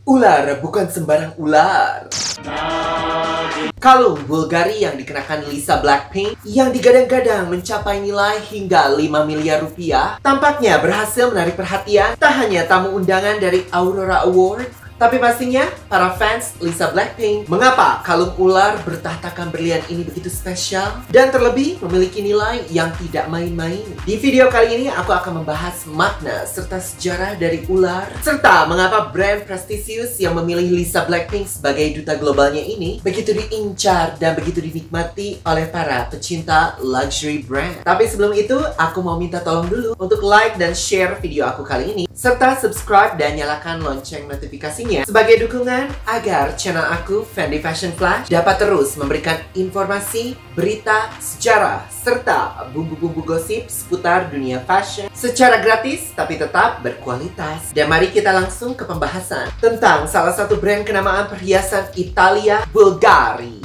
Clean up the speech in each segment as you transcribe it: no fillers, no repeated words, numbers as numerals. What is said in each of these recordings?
Ular bukan sembarang ular. Kalung Bulgari yang dikenakan Lisa Blackpink yang digadang-gadang mencapai nilai hingga 5 miliar rupiah tampaknya berhasil menarik perhatian tak hanya tamu undangan dari Aurora Award, tapi pastinya para fans Lisa Blackpink. Mengapa kalung ular bertahtakan berlian ini begitu spesial dan terlebih memiliki nilai yang tidak main-main? Di video kali ini aku akan membahas makna serta sejarah dari ular, serta mengapa brand prestisius yang memilih Lisa Blackpink sebagai duta globalnya ini begitu diincar dan begitu dinikmati oleh para pecinta luxury brand. Tapi sebelum itu, aku mau minta tolong dulu untuk like dan share video aku kali ini, serta subscribe dan nyalakan lonceng notifikasinya sebagai dukungan agar channel aku, Fendi Fashion Flash, dapat terus memberikan informasi, berita, sejarah, serta bumbu-bumbu gosip seputar dunia fashion secara gratis tapi tetap berkualitas. Dan mari kita langsung ke pembahasan tentang salah satu brand kenamaan perhiasan Italia, Bulgari.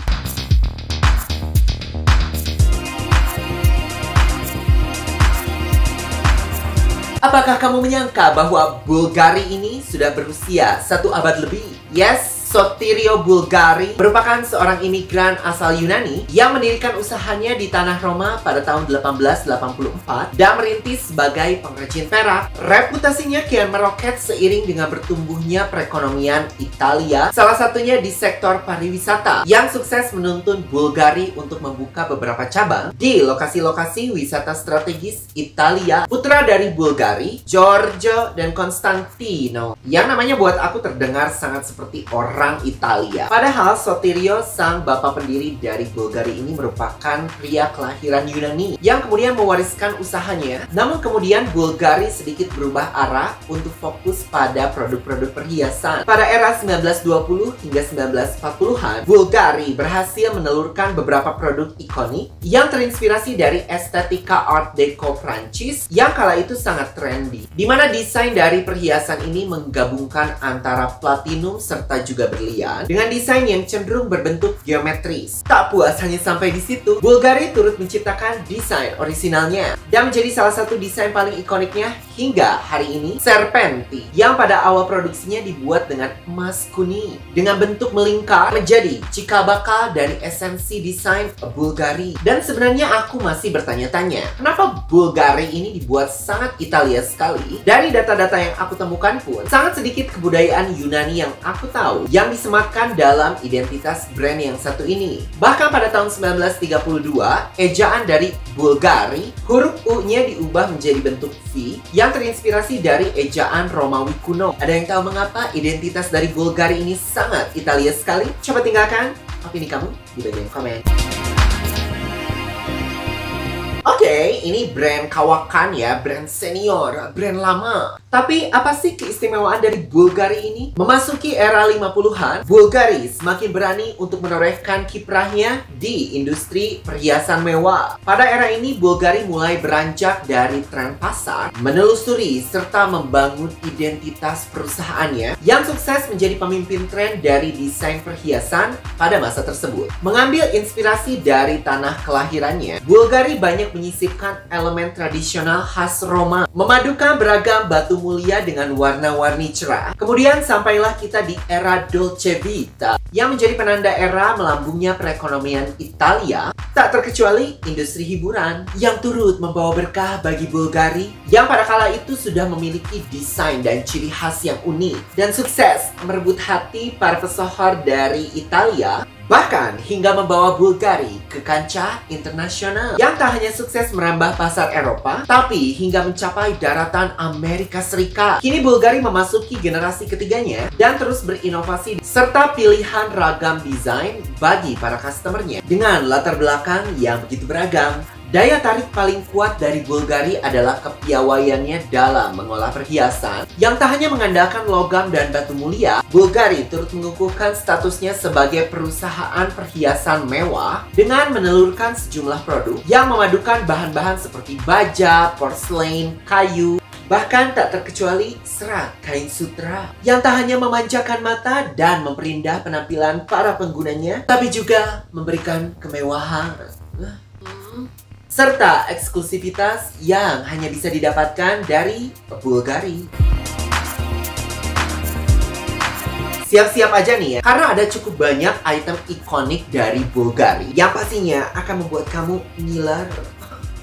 Apakah kamu menyangka bahwa Bulgari ini sudah berusia 1 abad lebih? Yes, Sotirio Bulgari merupakan seorang imigran asal Yunani yang mendirikan usahanya di tanah Roma pada tahun 1884 dan merintis sebagai pengrajin perak. Reputasinya kian meroket seiring dengan bertumbuhnya perekonomian Italia, salah satunya di sektor pariwisata yang sukses menuntun Bulgari untuk membuka beberapa cabang di lokasi-lokasi wisata strategis Italia. Putra dari Bulgari, Giorgio dan Constantino, yang namanya buat aku terdengar sangat seperti orang Italia. Padahal Sotirio, sang bapak pendiri dari Bulgari ini, merupakan pria kelahiran Yunani yang kemudian mewariskan usahanya. Namun kemudian Bulgari sedikit berubah arah untuk fokus pada produk-produk perhiasan. Pada era 1920 hingga 1940-an, Bulgari berhasil menelurkan beberapa produk ikonik yang terinspirasi dari estetika Art Deco Prancis yang kala itu sangat trendy, di mana desain dari perhiasan ini menggabungkan antara platinum serta juga berlian dengan desain yang cenderung berbentuk geometris. Tak puas hanya sampai di situ, Bulgari turut menciptakan desain orisinalnya dan menjadi salah satu desain paling ikoniknya hingga hari ini, Serpenti, yang pada awal produksinya dibuat dengan emas kuning dengan bentuk melingkar, menjadi cikal bakal dari esensi desain Bulgari. Dan sebenarnya aku masih bertanya-tanya, kenapa Bulgari ini dibuat sangat Italia sekali? Dari data-data yang aku temukan pun, sangat sedikit kebudayaan Yunani yang aku tahu yang disematkan dalam identitas brand yang satu ini. Bahkan pada tahun 1932, ejaan dari Bulgari, huruf U-nya diubah menjadi bentuk V yang terinspirasi dari ejaan Romawi kuno. Ada yang tahu mengapa identitas dari Bulgari ini sangat Italia sekali? Coba tinggalkan opini kamu di bagian komen. Oke, ini brand kawakan ya, brand senior, brand lama. Tapi apa sih keistimewaan dari Bulgari ini? Memasuki era 50-an, Bulgari semakin berani untuk menorehkan kiprahnya di industri perhiasan mewah. Pada era ini, Bulgari mulai beranjak dari tren pasar, menelusuri serta membangun identitas perusahaannya yang sukses menjadi pemimpin tren dari desain perhiasan pada masa tersebut. Mengambil inspirasi dari tanah kelahirannya, Bulgari banyak menyisipkan elemen tradisional khas Roma, memadukan beragam batu mulia dengan warna-warni cerah. Kemudian sampailah kita di era Dolce Vita yang menjadi penanda era melambungnya perekonomian Italia, tak terkecuali industri hiburan yang turut membawa berkah bagi Bulgari yang pada kala itu sudah memiliki desain dan ciri khas yang unik dan sukses merebut hati para pesohor dari Italia, bahkan hingga membawa Bulgari ke kancah internasional yang tak hanya sukses merambah pasar Eropa, tapi hingga mencapai daratan Amerika Serikat. Kini Bulgari memasuki generasi ketiganya dan terus berinovasi serta pilihan ragam desain bagi para customernya dengan latar belakang yang begitu beragam. Daya tarik paling kuat dari Bulgari adalah kepiawaiannya dalam mengolah perhiasan yang tak hanya mengandalkan logam dan batu mulia. Bulgari turut mengukuhkan statusnya sebagai perusahaan perhiasan mewah dengan menelurkan sejumlah produk yang memadukan bahan-bahan seperti baja, porselen, kayu, bahkan tak terkecuali serat kain sutra yang tak hanya memanjakan mata dan memperindah penampilan para penggunanya, tapi juga memberikan kemewahan serta eksklusivitas yang hanya bisa didapatkan dari Bulgari. Siap-siap aja nih ya, karena ada cukup banyak item ikonik dari Bulgari yang pastinya akan membuat kamu ngiler.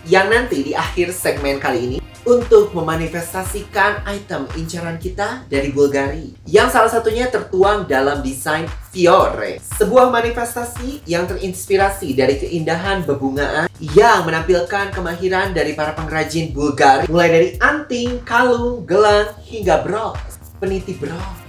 Yang nanti di akhir segmen kali ini untuk memanifestasikan item incaran kita dari Bulgari, yang salah satunya tertuang dalam desain Fiore, sebuah manifestasi yang terinspirasi dari keindahan bebungaan yang menampilkan kemahiran dari para pengrajin Bulgari, mulai dari anting, kalung, gelang, hingga bros, peniti bros,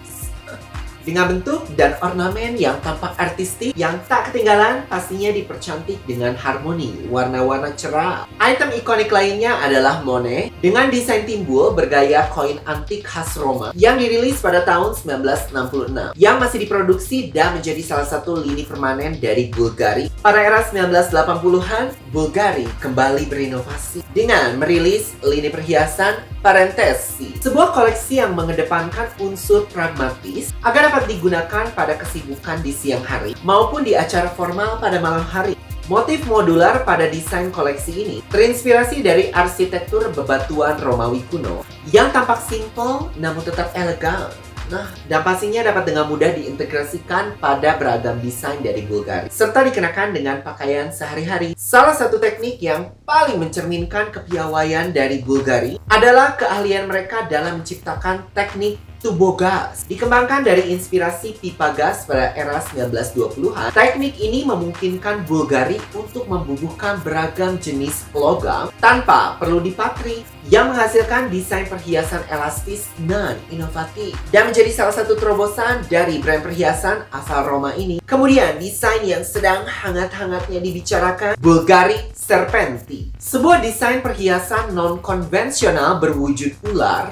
dengan bentuk dan ornamen yang tampak artistik, yang tak ketinggalan pastinya dipercantik dengan harmoni warna-warna cerah. Item ikonik lainnya adalah Monet dengan desain timbul bergaya koin antik khas Roma yang dirilis pada tahun 1966, yang masih diproduksi dan menjadi salah satu lini permanen dari Bulgari. Pada era 1980-an, Bulgari kembali berinovasi dengan merilis lini perhiasan Parentesi, sebuah koleksi yang mengedepankan unsur pragmatis agar dapat digunakan pada kesibukan di siang hari maupun di acara formal pada malam hari. Motif modular pada desain koleksi ini terinspirasi dari arsitektur bebatuan Romawi kuno yang tampak simpel namun tetap elegan. Nah, dan pastinya dapat dengan mudah diintegrasikan pada beragam desain dari Bulgari serta dikenakan dengan pakaian sehari-hari. Salah satu teknik yang paling mencerminkan kepiawaian dari Bulgari adalah keahlian mereka dalam menciptakan teknik tubogas. Dikembangkan dari inspirasi pipa gas pada era 1920-an, teknik ini memungkinkan Bulgari untuk membubuhkan beragam jenis logam tanpa perlu dipatri, yang menghasilkan desain perhiasan elastis non-inovatif dan menjadi salah satu terobosan dari brand perhiasan asal Roma ini. Kemudian desain yang sedang hangat-hangatnya dibicarakan, Bulgari Serpenti, sebuah desain perhiasan non-konvensional berwujud ular,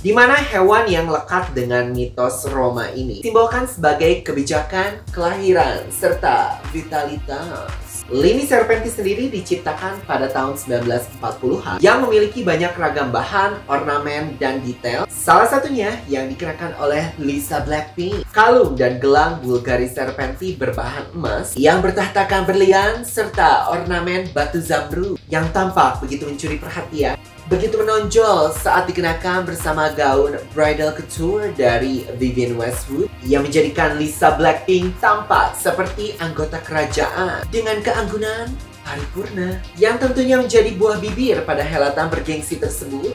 di mana hewan yang lekat dengan mitos Roma ini simbolkan sebagai kebijakan, kelahiran, serta vitalitas. Lini Serpenti sendiri diciptakan pada tahun 1940-an yang memiliki banyak ragam bahan, ornamen, dan detail. Salah satunya yang dikenakan oleh Lisa Blackpink. Kalung dan gelang Bulgari Serpenti berbahan emas yang bertahtakan berlian serta ornamen batu zamrud yang tampak begitu mencuri perhatian, begitu menonjol saat dikenakan bersama gaun bridal couture dari Vivienne Westwood yang menjadikan Lisa Blackpink tampak seperti anggota kerajaan dengan keanggunan paripurna yang tentunya menjadi buah bibir pada helatan bergengsi tersebut.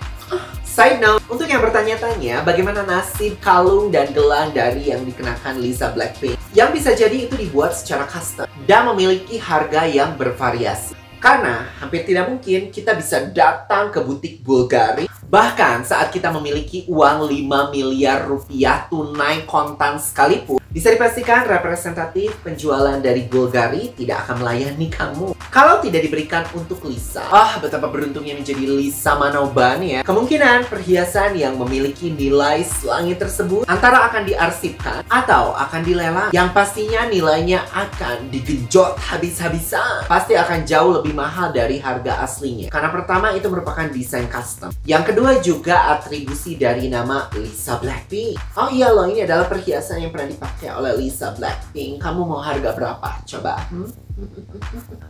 Side note, untuk yang bertanya-tanya bagaimana nasib kalung dan gelang dari yang dikenakan Lisa Blackpink, yang bisa jadi itu dibuat secara custom dan memiliki harga yang bervariasi. Karena hampir tidak mungkin kita bisa datang ke butik Bulgari, bahkan saat kita memiliki uang 5 miliar rupiah tunai kontan sekalipun, bisa dipastikan representatif penjualan dari Bulgari tidak akan melayani kamu kalau tidak diberikan untuk Lisa. Betapa beruntungnya menjadi Lisa Manoban ya. Kemungkinan perhiasan yang memiliki nilai selangit tersebut antara akan diarsipkan atau akan dilelang, yang pastinya nilainya akan digenjot habis-habisan. Pasti akan jauh lebih mahal dari harga aslinya, karena pertama itu merupakan desain custom, yang kedua juga atribusi dari nama Lisa Blackpink. Oh iya loh, ini adalah perhiasan yang pernah dipakai oleh Lisa Blackpink. Kamu mau harga berapa? Coba.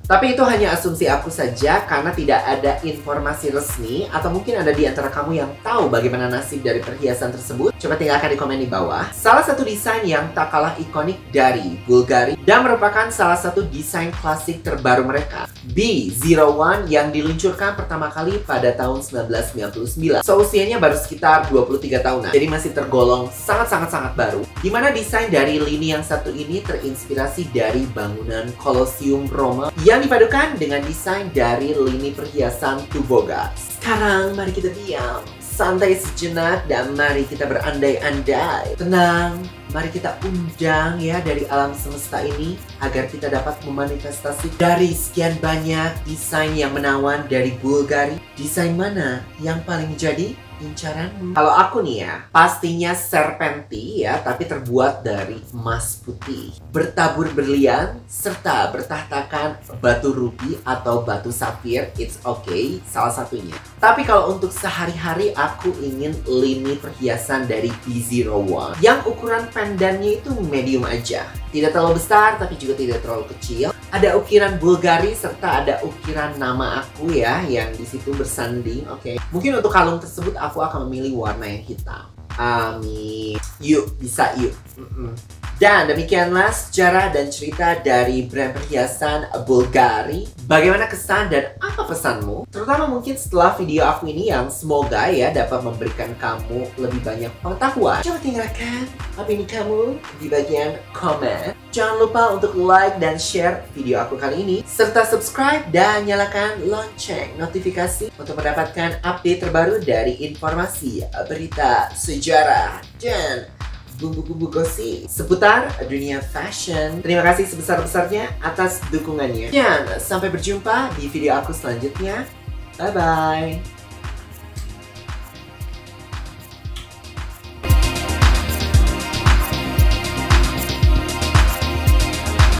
Tapi itu hanya asumsi aku saja karena tidak ada informasi resmi, atau mungkin ada di antara kamu yang tahu bagaimana nasib dari perhiasan tersebut. Coba tinggalkan di komen di bawah. Salah satu desain yang tak kalah ikonik dari Bulgari dan merupakan salah satu desain klasik terbaru mereka, B01, yang diluncurkan pertama kali pada tahun 1999. So usianya baru sekitar 23 tahunan, jadi masih tergolong sangat-sangat baru. Dimana desain dari lini yang satu ini terinspirasi dari bangunan Colosseum Roma yang dipadukan dengan desain dari lini perhiasan tubogas. Sekarang mari kita diam, santai sejenak, dan mari kita berandai-andai. Tenang, mari kita undang ya dari alam semesta ini agar kita dapat memanifestasi dari sekian banyak desain yang menawan dari Bulgari. Desain mana yang paling menjadi incaranmu? Kalau aku nih ya, pastinya Serpenti ya, tapi terbuat dari emas putih, bertabur berlian, serta bertahtakan batu rubi atau batu safir. It's okay, salah satunya. Tapi kalau untuk sehari-hari, aku ingin lini perhiasan dari B01 yang ukuran pendannya itu medium aja. Tidak terlalu besar, tapi juga tidak terlalu kecil. Ada ukiran Bulgari serta ada ukiran nama aku ya, yang di situ bersanding. Oke. Mungkin untuk kalung tersebut aku akan memilih warna yang hitam. Amin. Yuk, bisa yuk. Dan demikianlah sejarah dan cerita dari brand perhiasan Bulgari. Bagaimana kesan dan apa pesanmu? Terutama mungkin setelah video aku ini yang semoga ya dapat memberikan kamu lebih banyak pengetahuan. Coba tinggalkan opini kamu di bagian komen. Jangan lupa untuk like dan share video aku kali ini. Serta subscribe dan nyalakan lonceng notifikasi untuk mendapatkan update terbaru dari informasi, berita, sejarah, dan bumbu-bumbu gosip seputar dunia fashion. Terima kasih sebesar-besarnya atas dukungannya. Dan sampai berjumpa di video aku selanjutnya. Bye-bye.